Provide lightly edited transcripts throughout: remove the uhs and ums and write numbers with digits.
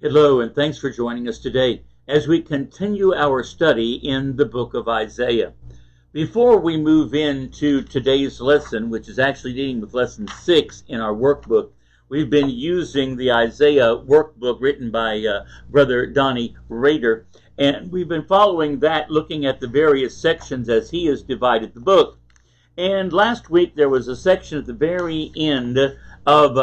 Hello, and thanks for joining us today as we continue our study in the book of Isaiah. Before we move into today's lesson, which is actually dealing with lesson 6 in our workbook, we've been using the Isaiah workbook written by Brother Donnie Rader, and we've been following that, looking at the various sections as he has divided the book. And last week there was a section at the very end of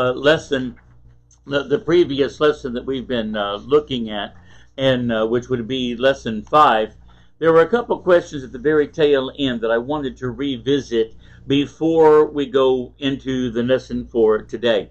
the previous lesson that we've been looking at, and which would be lesson 5. There were a couple questions at the very tail end that I wanted to revisit before we go into the lesson for today.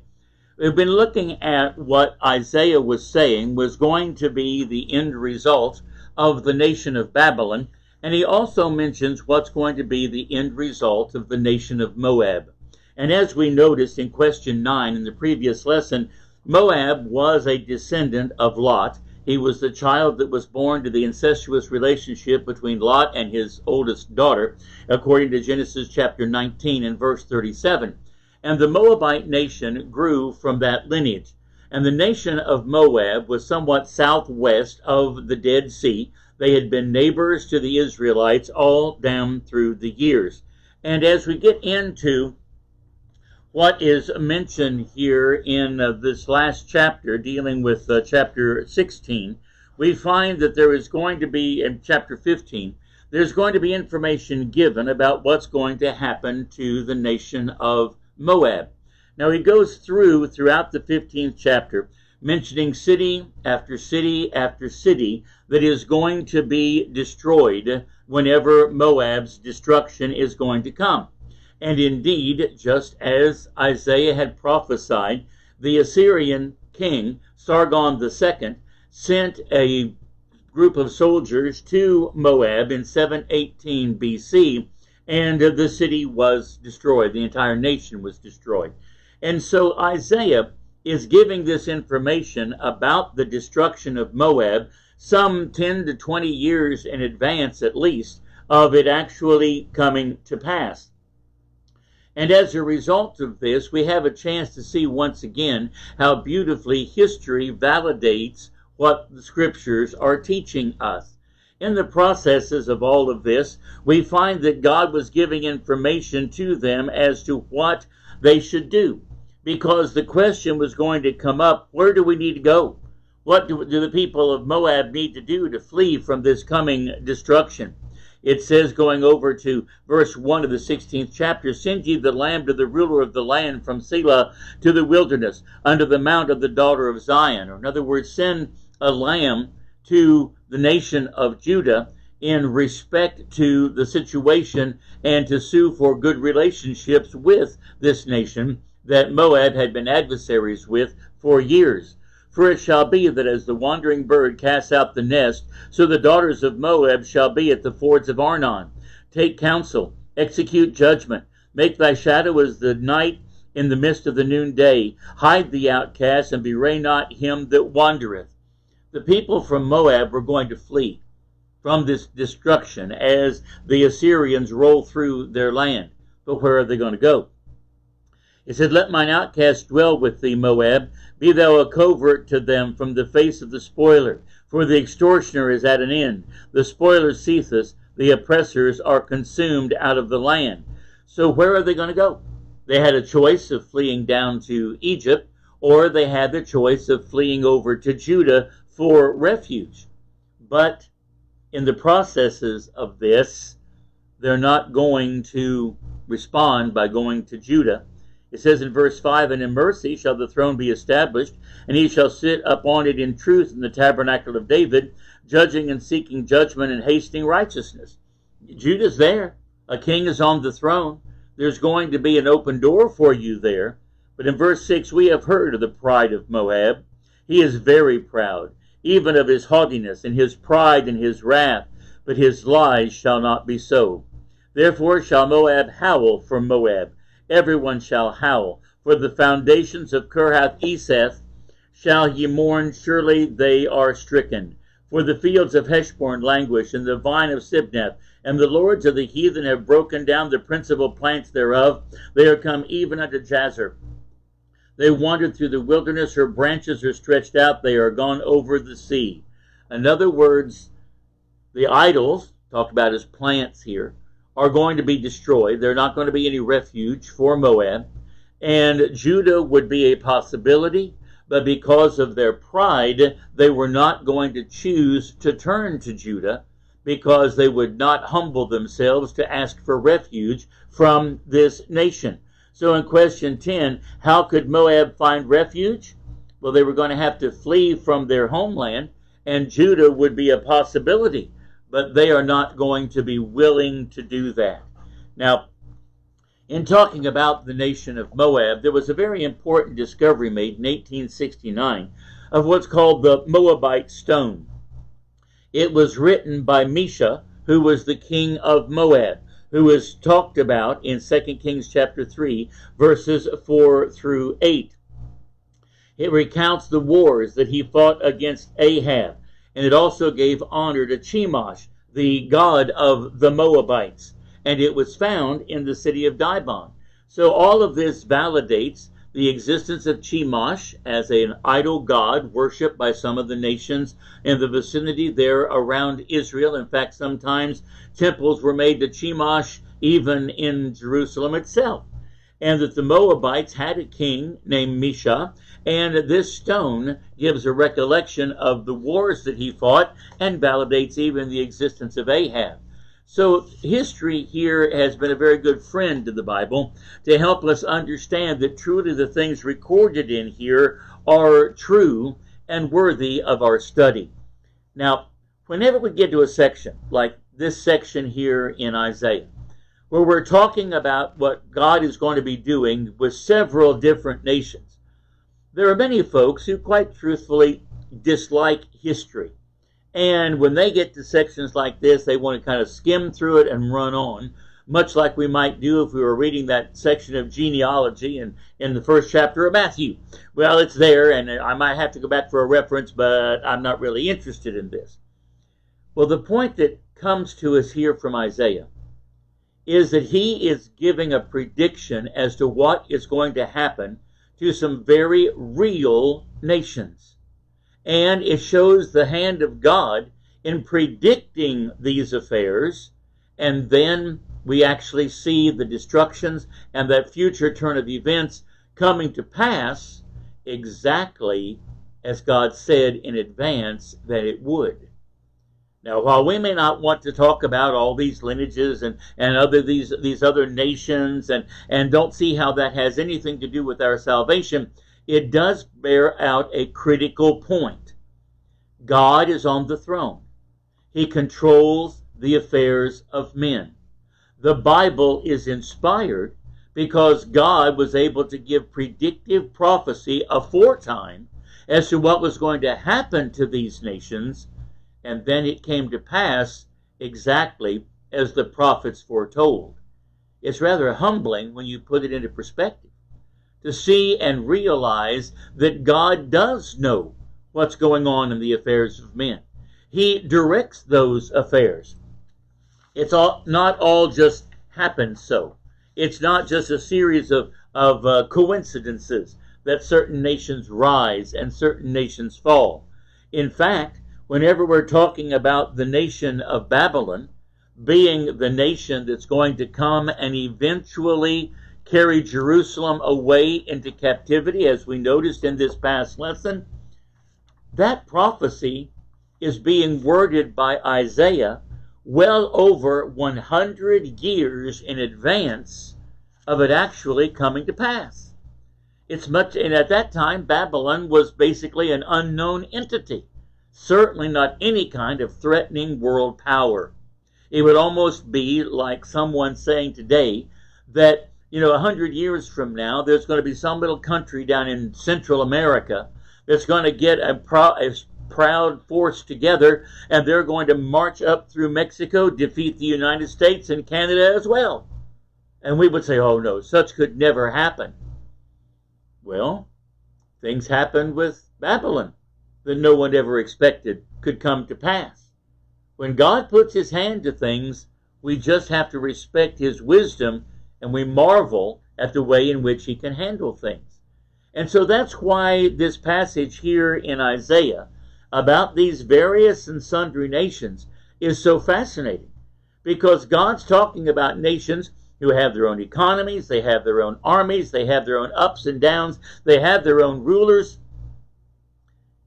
We've been looking at what Isaiah was saying was going to be the end result of the nation of Babylon, and he also mentions what's going to be the end result of the nation of Moab. And as we noticed in question 9 in the previous lesson, Moab was a descendant of Lot. He was the child that was born to the incestuous relationship between Lot and his oldest daughter, according to Genesis chapter 19 and verse 37. And the Moabite nation grew from that lineage. And the nation of Moab was somewhat southwest of the Dead Sea. They had been neighbors to the Israelites all down through the years. And as we get into what is mentioned here in this last chapter, dealing with chapter 16, we find that there is going to be, in chapter 15, there's going to be information given about what's going to happen to the nation of Moab. Now he goes throughout the 15th chapter, mentioning city after city after city that is going to be destroyed whenever Moab's destruction is going to come. And indeed, just as Isaiah had prophesied, the Assyrian king, Sargon II, sent a group of soldiers to Moab in 718 BC, and the city was destroyed. The entire nation was destroyed. And so Isaiah is giving this information about the destruction of Moab some 10 to 20 years in advance, at least, of it actually coming to pass. And as a result of this, we have a chance to see once again how beautifully history validates what the scriptures are teaching us. In the processes of all of this, we find that God was giving information to them as to what they should do. Because the question was going to come up, where do we need to go? What do the people of Moab need to do to flee from this coming destruction? It says, going over to verse 1 of the 16th chapter, send ye the lamb to the ruler of the land from Selah to the wilderness, unto the mount of the daughter of Zion. Or in other words, send a lamb to the nation of Judah in respect to the situation and to sue for good relationships with this nation that Moab had been adversaries with for years. For it shall be that as the wandering bird casts out the nest, so the daughters of Moab shall be at the fords of Arnon. Take counsel, execute judgment, make thy shadow as the night in the midst of the noonday. Hide the outcast, and bewray not him that wandereth. The people from Moab were going to flee from this destruction as the Assyrians roll through their land. But where are they going to go? It said, let mine outcast dwell with thee, Moab. Be thou a covert to them from the face of the spoiler. For the extortioner is at an end. The spoiler ceaseth. The oppressors are consumed out of the land. So where are they going to go? They had a choice of fleeing down to Egypt, or they had the choice of fleeing over to Judah for refuge. But in the processes of this, they're not going to respond by going to Judah. It says in verse 5, and in mercy shall the throne be established, and he shall sit upon it in truth in the tabernacle of David, judging and seeking judgment and hasting righteousness. Judah's there. A king is on the throne. There's going to be an open door for you there. But in verse 6, we have heard of the pride of Moab. He is very proud, even of his haughtiness and his pride and his wrath, but his lies shall not be so. Therefore shall Moab howl for Moab. Everyone shall howl. For the foundations of Kirhath-Eseth shall ye mourn, surely they are stricken. For the fields of Heshbon languish, and the vine of Sibneth, and the lords of the heathen have broken down the principal plants thereof. They are come even unto Jazer. They wandered through the wilderness. Her branches are stretched out. They are gone over the sea. In other words, the idols, talked about as plants here, are going to be destroyed. There's not going to be any refuge for Moab. And Judah would be a possibility, but because of their pride, they were not going to choose to turn to Judah because they would not humble themselves to ask for refuge from this nation. So in question 10, how could Moab find refuge? Well, they were going to have to flee from their homeland, and Judah would be a possibility, but they are not going to be willing to do that. Now, in talking about the nation of Moab, there was a very important discovery made in 1869 of what's called the Moabite stone. It was written by Mesha, who was the king of Moab, who is talked about in 2 Kings chapter 3, verses 4 through 8. It recounts the wars that he fought against Ahab, and it also gave honor to Chemosh, the god of the Moabites, and it was found in the city of Dibon. So all of this validates the existence of Chemosh as an idol god worshipped by some of the nations in the vicinity there around Israel. In fact, sometimes temples were made to Chemosh even in Jerusalem itself. And that the Moabites had a king named Mesha, and this stone gives a recollection of the wars that he fought and validates even the existence of Ahab. So history here has been a very good friend to the Bible to help us understand that truly the things recorded in here are true and worthy of our study. Now, whenever we get to a section like this section here in Isaiah, where we're talking about what God is going to be doing with several different nations, there are many folks who quite truthfully dislike history. And when they get to sections like this, they want to kind of skim through it and run on, much like we might do if we were reading that section of genealogy in the first chapter of Matthew. Well, it's there, and I might have to go back for a reference, but I'm not really interested in this. Well, the point that comes to us here from Isaiah is that he is giving a prediction as to what is going to happen to some very real nations. And it shows the hand of God in predicting these affairs, and then we actually see the destructions and that future turn of events coming to pass exactly as God said in advance that it would. Now, while we may not want to talk about all these lineages and these other nations and don't see how that has anything to do with our salvation, it does bear out a critical point. God is on the throne. He controls the affairs of men. The Bible is inspired because God was able to give predictive prophecy aforetime as to what was going to happen to these nations, and then it came to pass exactly as the prophets foretold. It's rather humbling when you put it into perspective to see and realize that God does know what's going on in the affairs of men. He directs those affairs. It's not all just happened so. It's not just a series of coincidences that certain nations rise and certain nations fall. In fact, whenever we're talking about the nation of Babylon being the nation that's going to come and eventually carry Jerusalem away into captivity, as we noticed in this past lesson, that prophecy is being worded by Isaiah well over 100 years in advance of it actually coming to pass. And at that time, Babylon was basically an unknown entity. Certainly not any kind of threatening world power. It would almost be like someone saying today that, 100 years from now, there's going to be some little country down in Central America that's going to get a proud force together, and they're going to march up through Mexico, defeat the United States and Canada as well. And we would say, oh no, such could never happen. Well, things happened with Babylon that no one ever expected could come to pass. When God puts his hand to things, we just have to respect his wisdom, and we marvel at the way in which he can handle things. And so that's why this passage here in Isaiah about these various and sundry nations is so fascinating. Because God's talking about nations who have their own economies, they have their own armies, they have their own ups and downs, they have their own rulers.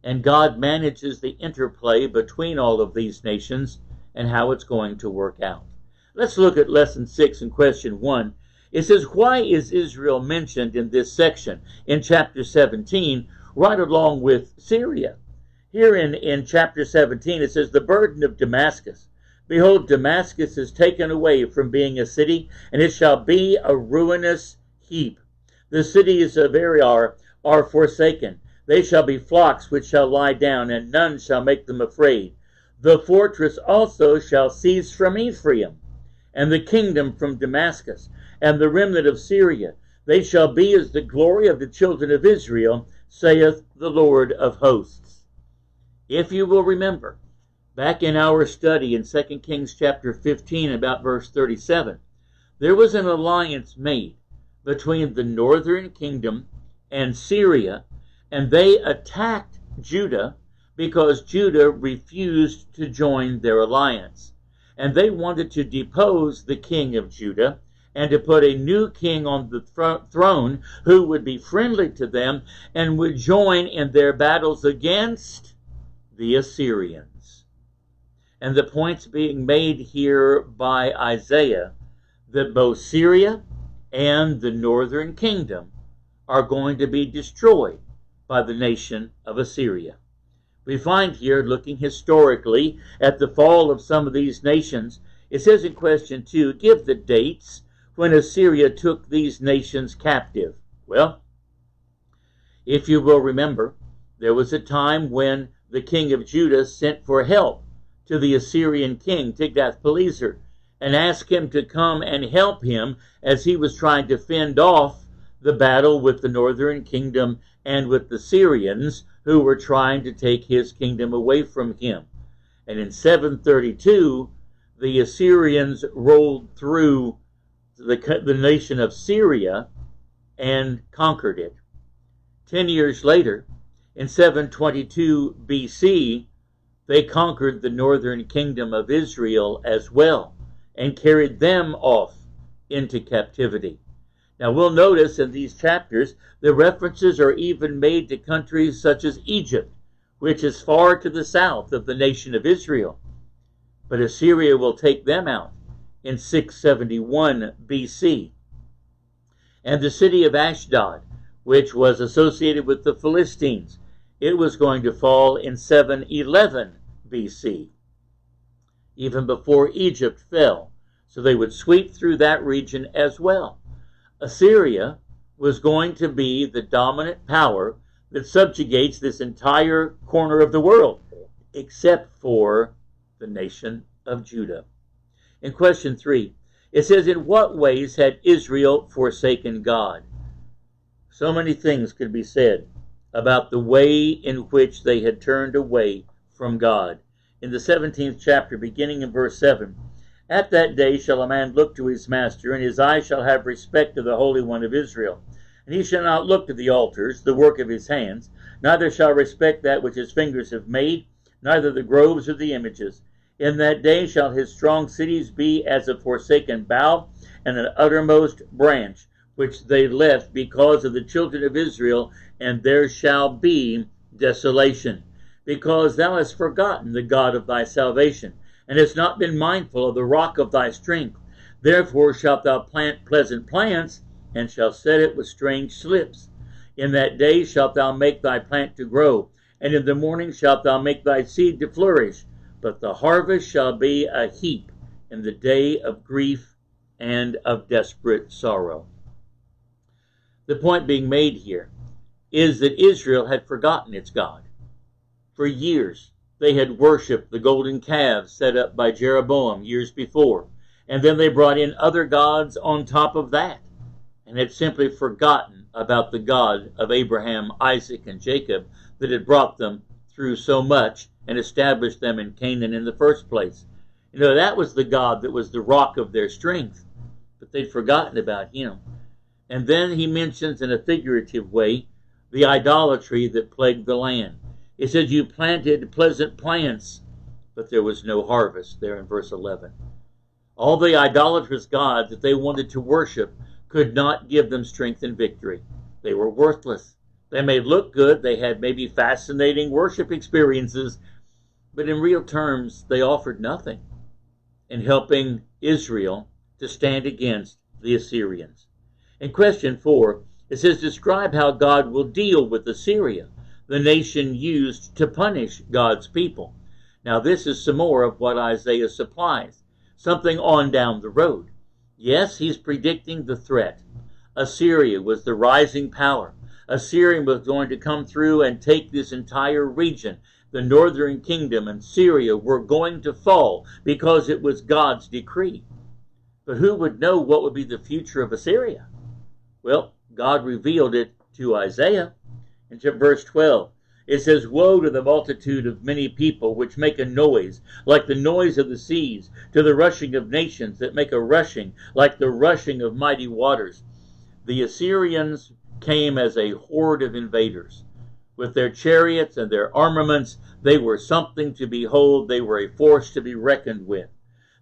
And God manages the interplay between all of these nations and how it's going to work out. Let's look at lesson 6 and question 1. It says, why is Israel mentioned in this section in chapter 17, right along with Syria? Here in chapter 17, it says, the burden of Damascus. Behold, Damascus is taken away from being a city, and it shall be a ruinous heap. The cities of Ariar are forsaken. They shall be flocks which shall lie down, and none shall make them afraid. The fortress also shall cease from Ephraim, and the kingdom from Damascus, and the remnant of Syria. They shall be as the glory of the children of Israel, saith the Lord of hosts. If you will remember, back in our study in 2 Kings chapter 15, about verse 37, there was an alliance made between the northern kingdom and Syria, and they attacked Judah because Judah refused to join their alliance. And they wanted to depose the king of Judah and to put a new king on the throne who would be friendly to them and would join in their battles against the Assyrians. And the point's being made here by Isaiah that both Syria and the northern kingdom are going to be destroyed by the nation of Assyria. We find here, looking historically at the fall of some of these nations, it says in question 2, give the dates when Assyria took these nations captive. Well, if you will remember, there was a time when the king of Judah sent for help to the Assyrian king, Tiglath-Pileser, and asked him to come and help him as he was trying to fend off the battle with the northern kingdom and with the Syrians who were trying to take his kingdom away from him. And in 732, the Assyrians rolled through the nation of Syria and conquered it. 10 years later, in 722 BC, they conquered the northern kingdom of Israel as well and carried them off into captivity. Now we'll notice in these chapters the references are even made to countries such as Egypt, which is far to the south of the nation of Israel. But Assyria will take them out in 671 BC. And the city of Ashdod, which was associated with the Philistines, it was going to fall in 711 BC, even before Egypt fell. So they would sweep through that region as well. Assyria was going to be the dominant power that subjugates this entire corner of the world, except for the nation of Judah. In question 3, it says, in what ways had Israel forsaken God? So many things could be said about the way in which they had turned away from God. In the 17th chapter, beginning in verse 7, at that day shall a man look to his master, and his eye shall have respect to the Holy One of Israel. And he shall not look to the altars, the work of his hands, neither shall respect that which his fingers have made, neither the groves or the images. In that day shall his strong cities be as a forsaken bough, and an uttermost branch, which they left because of the children of Israel, and there shall be desolation. Because thou hast forgotten the God of thy salvation, and hast not been mindful of the rock of thy strength. Therefore shalt thou plant pleasant plants, and shalt set it with strange slips. In that day shalt thou make thy plant to grow, and in the morning shalt thou make thy seed to flourish. But the harvest shall be a heap in the day of grief and of desperate sorrow. The point being made here is that Israel had forgotten its God. For years, they had worshipped the golden calves set up by Jeroboam years before, and then they brought in other gods on top of that, and had simply forgotten about the God of Abraham, Isaac, and Jacob that had brought them through so much and established them in Canaan in the first place. You know, that was the God that was the rock of their strength, but they'd forgotten about him. And then he mentions in a figurative way the idolatry that plagued the land. It says, you planted pleasant plants, but there was no harvest, there in verse 11. All the idolatrous gods that they wanted to worship could not give them strength and victory. They were worthless. They may look good, they had maybe fascinating worship experiences, but in real terms, they offered nothing in helping Israel to stand against the Assyrians. In question 4, it says, describe how God will deal with Assyria, the nation used to punish God's people. Now this is some more of what Isaiah supplies, something on down the road. Yes, he's predicting the threat. Assyria was the rising power. Assyria was going to come through and take this entire region. The northern kingdom and Syria were going to fall because it was God's decree. But who would know what would be the future of Assyria? Well, God revealed it to Isaiah. In verse 12, it says, woe to the multitude of many people which make a noise like the noise of the seas, to the rushing of nations that make a rushing like the rushing of mighty waters. The Assyrians came as a horde of invaders. With their chariots and their armaments, they were something to behold. They were a force to be reckoned with.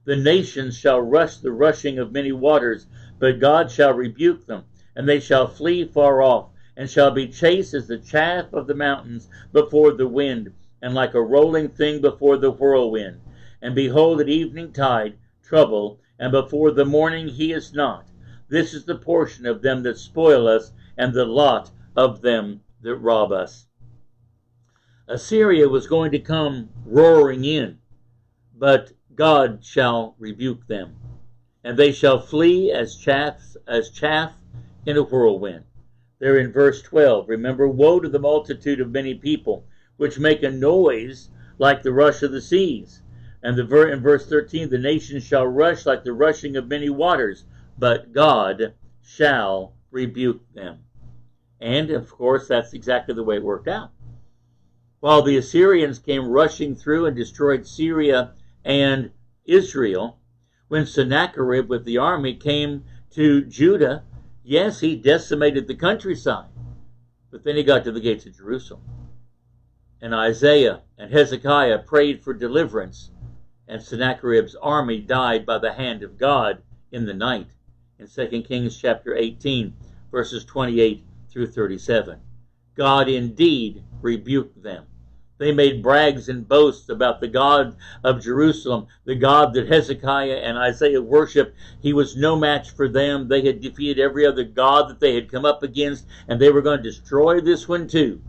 The nations shall rush the rushing of many waters, but God shall rebuke them, and they shall flee far off, and shall be chased as the chaff of the mountains before the wind, and like a rolling thing before the whirlwind. And behold, at eventide trouble, and before the morning he is not. This is the portion of them that spoil us, and the lot of them that rob us. Assyria was going to come roaring in, but God shall rebuke them, and they shall flee as chaff in a whirlwind. There in verse 12, remember, woe to the multitude of many people, which make a noise like the rush of the seas. And in verse 13, the nations shall rush like the rushing of many waters, but God shall rebuke them. And, of course, that's exactly the way it worked out. While the Assyrians came rushing through and destroyed Syria and Israel, when Sennacherib with the army came to Judah, yes, he decimated the countryside, but then he got to the gates of Jerusalem. And Isaiah and Hezekiah prayed for deliverance, and Sennacherib's army died by the hand of God in the night, in 2 Kings chapter 18, verses 28 through 37. God indeed rebuked them. They made brags and boasts about the God of Jerusalem, the God that Hezekiah and Isaiah worshiped. He was no match for them. They had defeated every other God that they had come up against, and they were going to destroy this one too.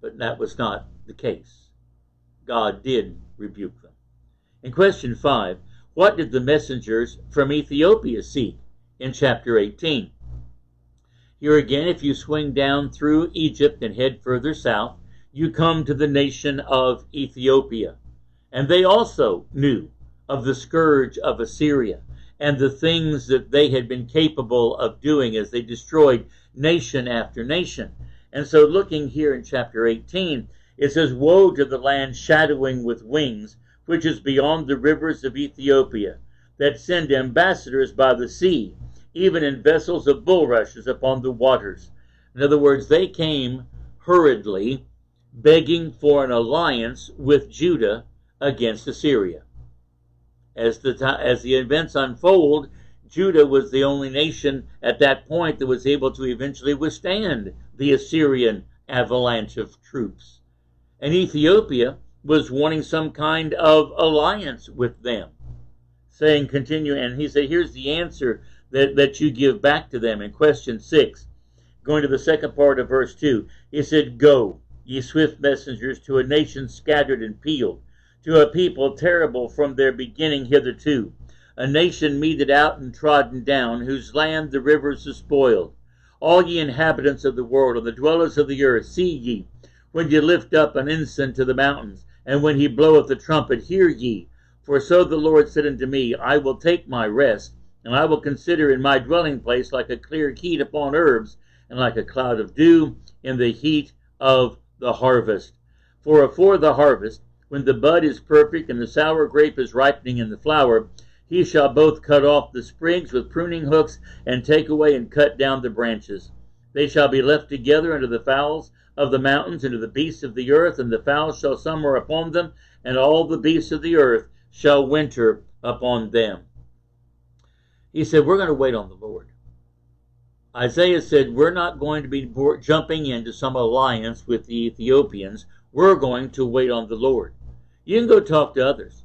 But that was not the case. God did rebuke them. In question 5, what did the messengers from Ethiopia seek in chapter 18? Here again, if you swing down through Egypt and head further south, you come to the nation of Ethiopia. And they also knew of the scourge of Assyria and the things that they had been capable of doing as they destroyed nation after nation. And so looking here in chapter 18, it says, woe to the land shadowing with wings, which is beyond the rivers of Ethiopia, that send ambassadors by the sea, even in vessels of bulrushes upon the waters. In other words, they came hurriedly, begging for an alliance with Judah against Assyria. As the events unfold, Judah was the only nation at that point that was able to eventually withstand the Assyrian avalanche of troops. And Ethiopia was wanting some kind of alliance with them, saying, continue, and he said, here's the answer that you give back to them in question 6. Going to the second part of verse 2, he said, go, ye swift messengers, to a nation scattered and peeled, to a people terrible from their beginning hitherto, a nation meted out and trodden down, whose land the rivers have spoiled. All ye inhabitants of the world, and the dwellers of the earth, see ye, when ye lift up an ensign to the mountains, and when he bloweth the trumpet, hear ye. For so the Lord said unto me, I will take my rest, and I will consider in my dwelling place like a clear heat upon herbs, and like a cloud of dew in the heat of the harvest. For afore the harvest, when the bud is perfect and the sour grape is ripening in the flower, he shall both cut off the sprigs with pruning hooks and take away and cut down the branches. They shall be left together unto the fowls of the mountains, and to the beasts of the earth, and the fowls shall summer upon them, and all the beasts of the earth shall winter upon them. He said, we're going to wait on the Lord. Isaiah said, we're not going to be jumping into some alliance with the Ethiopians. We're going to wait on the Lord. You can go talk to others.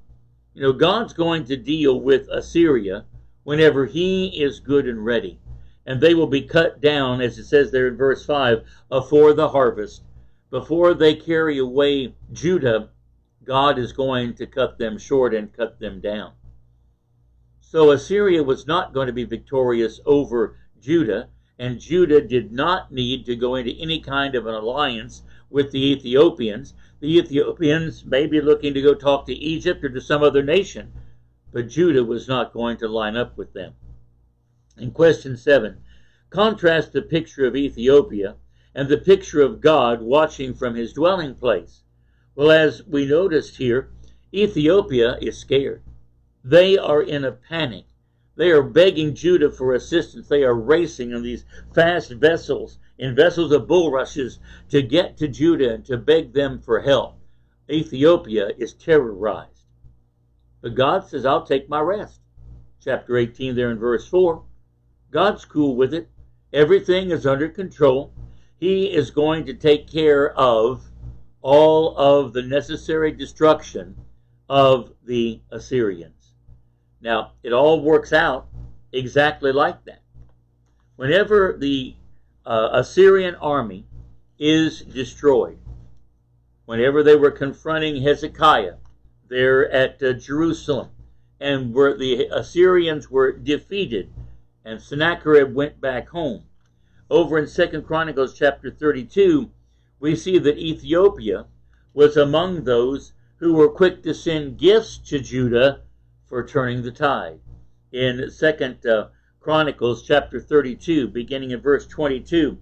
You know, God's going to deal with Assyria whenever he is good and ready. And they will be cut down, as it says there in verse 5, afore the harvest. Before they carry away Judah, God is going to cut them short and cut them down. So Assyria was not going to be victorious over Judah, and Judah did not need to go into any kind of an alliance with the Ethiopians. The Ethiopians may be looking to go talk to Egypt or to some other nation, but Judah was not going to line up with them. In question 7, contrast the picture of Ethiopia and the picture of God watching from his dwelling place. Well, as we noticed here, Ethiopia is scared. They are in a panic. They are begging Judah for assistance. They are racing in these fast vessels, in vessels of bulrushes, to get to Judah and to beg them for help. Ethiopia is terrorized. But God says, I'll take my rest. Chapter 18 there in verse 4. God's cool with it. Everything is under control. He is going to take care of all of the necessary destruction of the Assyrians. Now, it all works out exactly like that. Whenever the Assyrian army is destroyed, whenever they were confronting Hezekiah there at Jerusalem, and where the Assyrians were defeated, and Sennacherib went back home, over in 2 Chronicles chapter 32, we see that Ethiopia was among those who were quick to send gifts to Judah for turning the tide. In 2 Chronicles chapter 32, beginning in verse 22,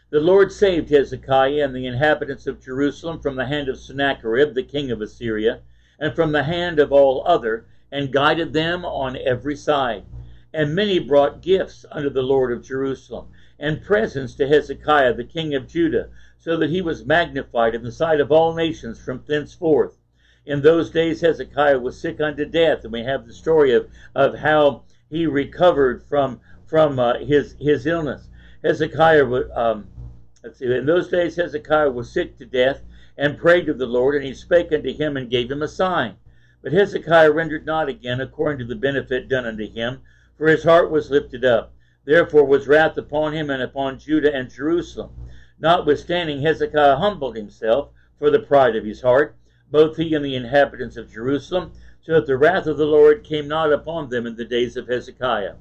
the Lord saved Hezekiah and the inhabitants of Jerusalem from the hand of Sennacherib, the king of Assyria, and from the hand of all other, and guided them on every side. And many brought gifts unto the Lord of Jerusalem, and presents to Hezekiah the king of Judah, so that he was magnified in the sight of all nations from thenceforth. In those days Hezekiah was sick unto death, and we have the story of how he recovered from his illness. Hezekiah, in those days Hezekiah was sick to death, and prayed to the Lord, and he spake unto him, and gave him a sign. But Hezekiah rendered not again according to the benefit done unto him, for his heart was lifted up. Therefore was wrath upon him and upon Judah and Jerusalem. Notwithstanding Hezekiah humbled himself for the pride of his heart, both he and the inhabitants of Jerusalem, so that the wrath of the Lord came not upon them in the days of Hezekiah.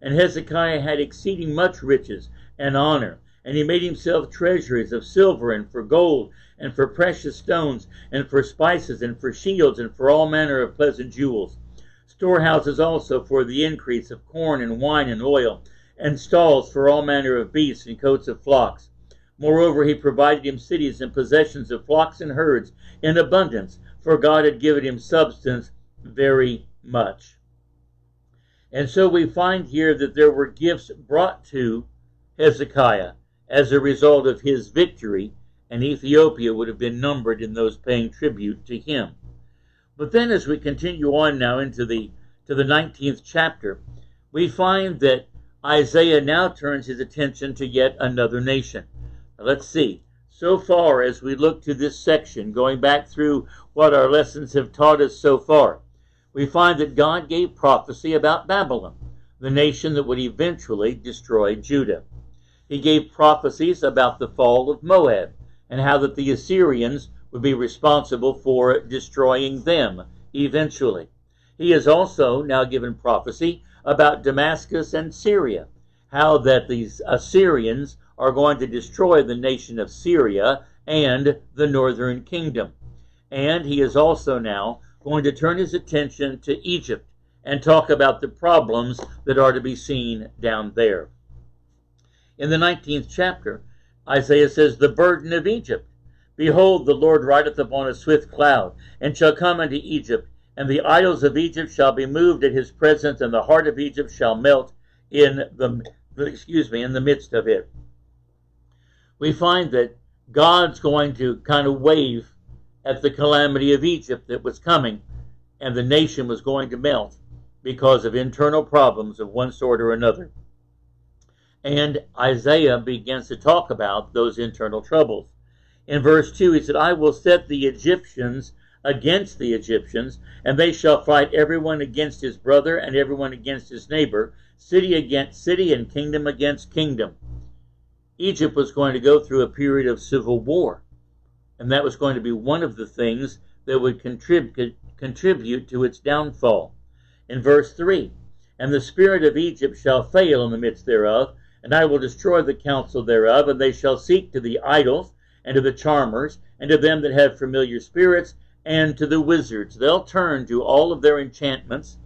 And Hezekiah had exceeding much riches and honor, and he made himself treasuries of silver, and for gold, and for precious stones, and for spices, and for shields, and for all manner of pleasant jewels. Storehouses also for the increase of corn and wine and oil, and stalls for all manner of beasts and coats of flocks. Moreover, he provided him cities and possessions of flocks and herds in abundance, for God had given him substance very much. And so we find here that there were gifts brought to Hezekiah as a result of his victory, and Ethiopia would have been numbered in those paying tribute to him. But then as we continue on now into the 19th chapter, we find that Isaiah now turns his attention to yet another nation. Now let's see. So far as we look to this section, going back through what our lessons have taught us so far, we find that God gave prophecy about Babylon, the nation that would eventually destroy Judah. He gave prophecies about the fall of Moab, and how that the Assyrians would be responsible for destroying them eventually. He has also now given prophecy about Damascus and Syria, how that these Assyrians are going to destroy the nation of Syria and the northern kingdom. And he is also now going to turn his attention to Egypt and talk about the problems that are to be seen down there. In the 19th chapter, Isaiah says, the burden of Egypt. Behold, the Lord rideth upon a swift cloud, and shall come unto Egypt, and the idols of Egypt shall be moved at his presence, and the heart of Egypt shall melt in the in the midst of it. We find that God's going to kind of wave at the calamity of Egypt that was coming, and the nation was going to melt because of internal problems of one sort or another. And Isaiah begins to talk about those internal troubles. In verse 2, he said, I will set the Egyptians against the Egyptians, and they shall fight everyone against his brother and everyone against his neighbor, city against city and kingdom against kingdom. Egypt was going to go through a period of civil war, and that was going to be one of the things that would contribute to its downfall. In verse 3, and the spirit of Egypt shall fail in the midst thereof, and I will destroy the counsel thereof, and they shall seek to the idols, and to the charmers, and to them that have familiar spirits, and to the wizards. They'll turn to all of their enchantments.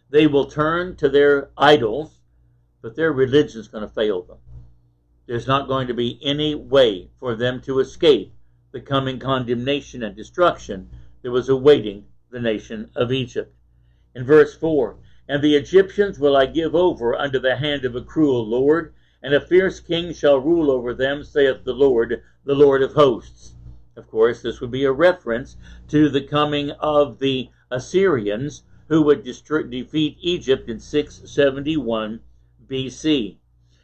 They will turn to their idols, but their religion is going to fail them. There's not going to be any way for them to escape the coming condemnation and destruction that was awaiting the nation of Egypt. In verse 4, and the Egyptians will I give over unto the hand of a cruel lord, and a fierce king shall rule over them, saith the Lord of hosts. Of course, this would be a reference to the coming of the Assyrians, who would defeat Egypt in 671 BC.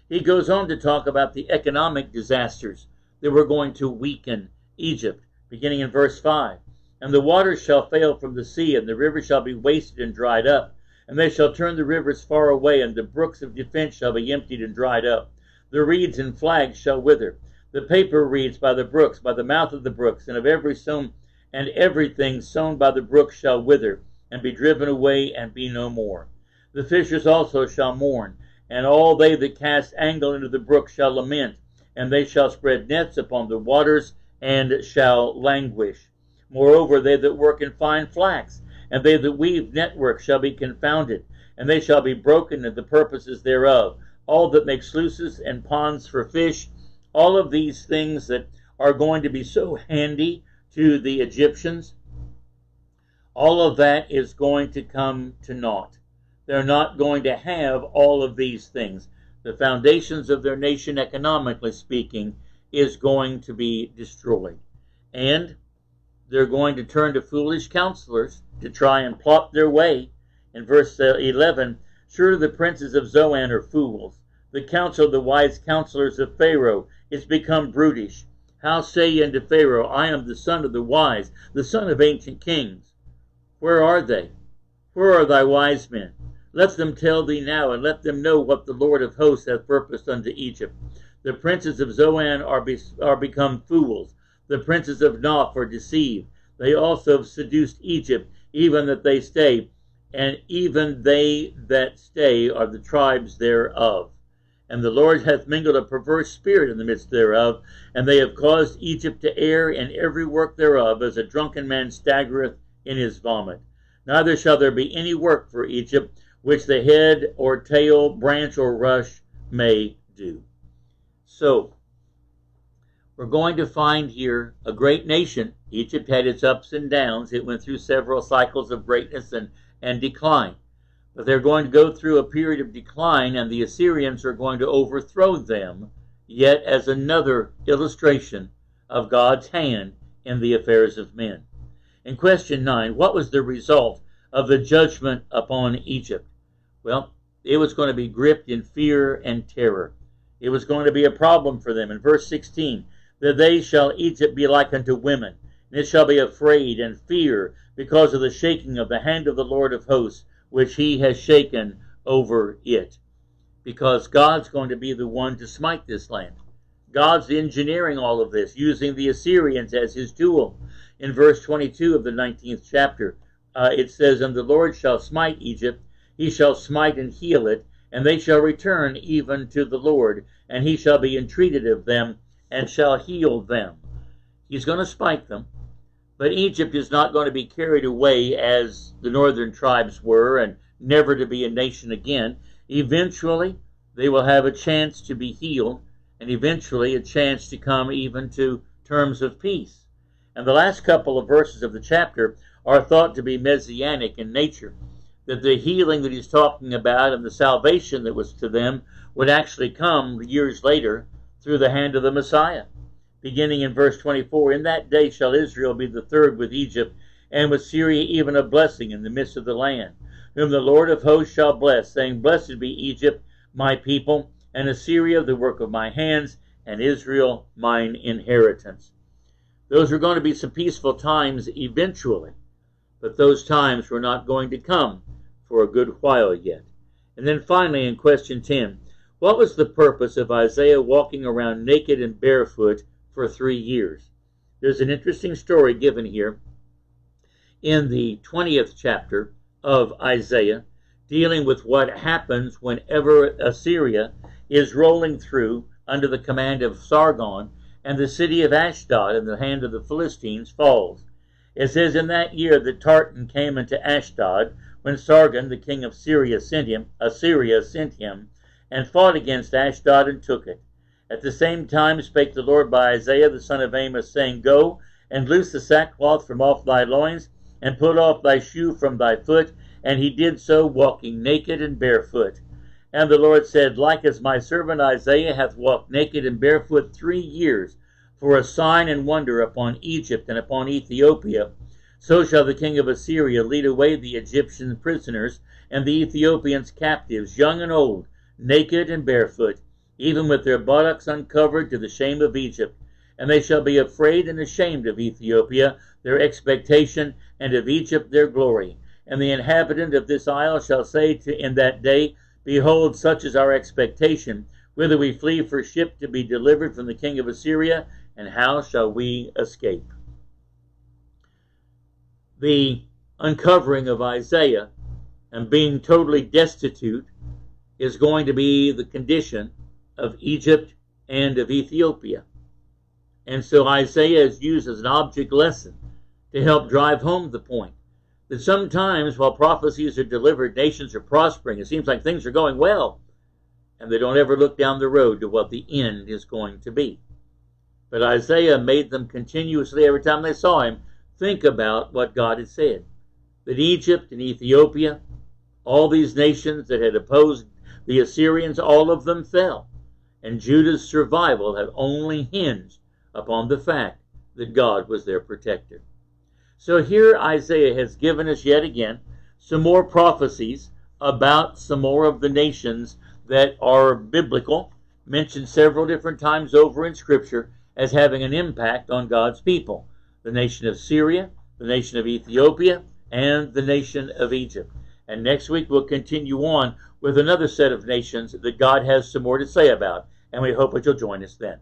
He goes on to talk about the economic disasters that were going to weaken Egypt, beginning in verse 5. And the waters shall fail from the sea, and the rivers shall be wasted and dried up. And they shall turn the rivers far away, and the brooks of defense shall be emptied and dried up. The reeds and flags shall wither. The paper reeds by the brooks, by the mouth of the brooks, and of everything sown by the brooks shall wither, and be driven away, and be no more. The fishers also shall mourn, and all they that cast angle into the brook shall lament, and they shall spread nets upon the waters, and shall languish. Moreover, they that work in fine flax, and they that weave network shall be confounded, and they shall be broken in the purposes thereof. All that make sluices and ponds for fish, all of these things that are going to be so handy to the Egyptians, all of that is going to come to naught. They're not going to have all of these things. The foundations of their nation, economically speaking, is going to be destroyed. And they're going to turn to foolish counselors to try and plot their way. In verse 11, surely the princes of Zoan are fools. The counsel of the wise counselors of Pharaoh is become brutish. How say ye unto Pharaoh, I am the son of the wise, the son of ancient kings? Where are they? Where are thy wise men? Let them tell thee now, and let them know what the Lord of hosts hath purposed unto Egypt. The princes of Zoan are become fools. The princes of Noph are deceived. They also have seduced Egypt, even that they stay, and even they that stay are the tribes thereof. And the Lord hath mingled a perverse spirit in the midst thereof, and they have caused Egypt to err in every work thereof, as a drunken man staggereth in his vomit. Neither shall there be any work for Egypt, which the head or tail, branch or rush may do. So, we're going to find here a great nation. Egypt had its ups and downs. It went through several cycles of greatness and decline. But they're going to go through a period of decline, and the Assyrians are going to overthrow them, yet as another illustration of God's hand in the affairs of men. In question 9, what was the result of the judgment upon Egypt? Well, it was going to be gripped in fear and terror. It was going to be a problem for them. In verse 16, that they shall Egypt be like unto women, and it shall be afraid and fear because of the shaking of the hand of the Lord of hosts, which he has shaken over it. Because God's going to be the one to smite this land. God's engineering all of this, using the Assyrians as his tool. In verse 22 of the 19th chapter, it says, and the Lord shall smite Egypt, he shall smite and heal it, and they shall return even to the Lord, and he shall be entreated of them, and shall heal them. He's going to smite them, but Egypt is not going to be carried away as the northern tribes were, and never to be a nation again. Eventually, they will have a chance to be healed, and eventually a chance to come even to terms of peace. And the last couple of verses of the chapter are thought to be messianic in nature. that the healing that he's talking about and the salvation that was to them would actually come years later through the hand of the Messiah. Beginning in verse 24, in that day shall Israel be the third with Egypt, and with Syria even a blessing in the midst of the land, whom the Lord of hosts shall bless, saying, Blessed be Egypt, my people, and Assyria the work of my hands, and Israel mine inheritance. Those are going to be some peaceful times eventually, but those times were not going to come for a good while yet. And then finally in question 10, what was the purpose of Isaiah walking around naked and barefoot for 3 years? There's an interesting story given here in the 20th chapter of Isaiah, dealing with what happens whenever Assyria is rolling through under the command of Sargon, and the city of Ashdod in the hand of the Philistines falls. It says, in that year that Tartan came into Ashdod, when Sargon, the king of Assyria sent him, and fought against Ashdod and took it. At the same time spake the Lord by Isaiah the son of Amos, saying, Go, and loose the sackcloth from off thy loins, and put off thy shoe from thy foot. And he did so, walking naked and barefoot. And the Lord said, Like as my servant Isaiah hath walked naked and barefoot 3 years, for a sign and wonder upon Egypt and upon Ethiopia, so shall the king of Assyria lead away the Egyptian prisoners, and the Ethiopians captives, young and old, naked and barefoot, even with their buttocks uncovered, to the shame of Egypt. And they shall be afraid and ashamed of Ethiopia, their expectation, and of Egypt their glory. And the inhabitant of this isle shall say in that day, Behold, such is our expectation, whither we flee for ship to be delivered from the king of Assyria, and how shall we escape? The uncovering of Isaiah and being totally destitute is going to be the condition of Egypt and of Ethiopia. And so Isaiah is used as an object lesson to help drive home the point that sometimes while prophecies are delivered, nations are prospering. It seems like things are going well, and they don't ever look down the road to what the end is going to be. But Isaiah made them continuously, every time they saw him, think about what God had said. That Egypt and Ethiopia, all these nations that had opposed the Assyrians, all of them fell. And Judah's survival had only hinged upon the fact that God was their protector. So here Isaiah has given us yet again some more prophecies about some more of the nations that are biblical, mentioned several different times over in Scripture as having an impact on God's people. The nation of Syria, the nation of Ethiopia, and the nation of Egypt. And next week we'll continue on with another set of nations that God has some more to say about. And we hope that you'll join us then.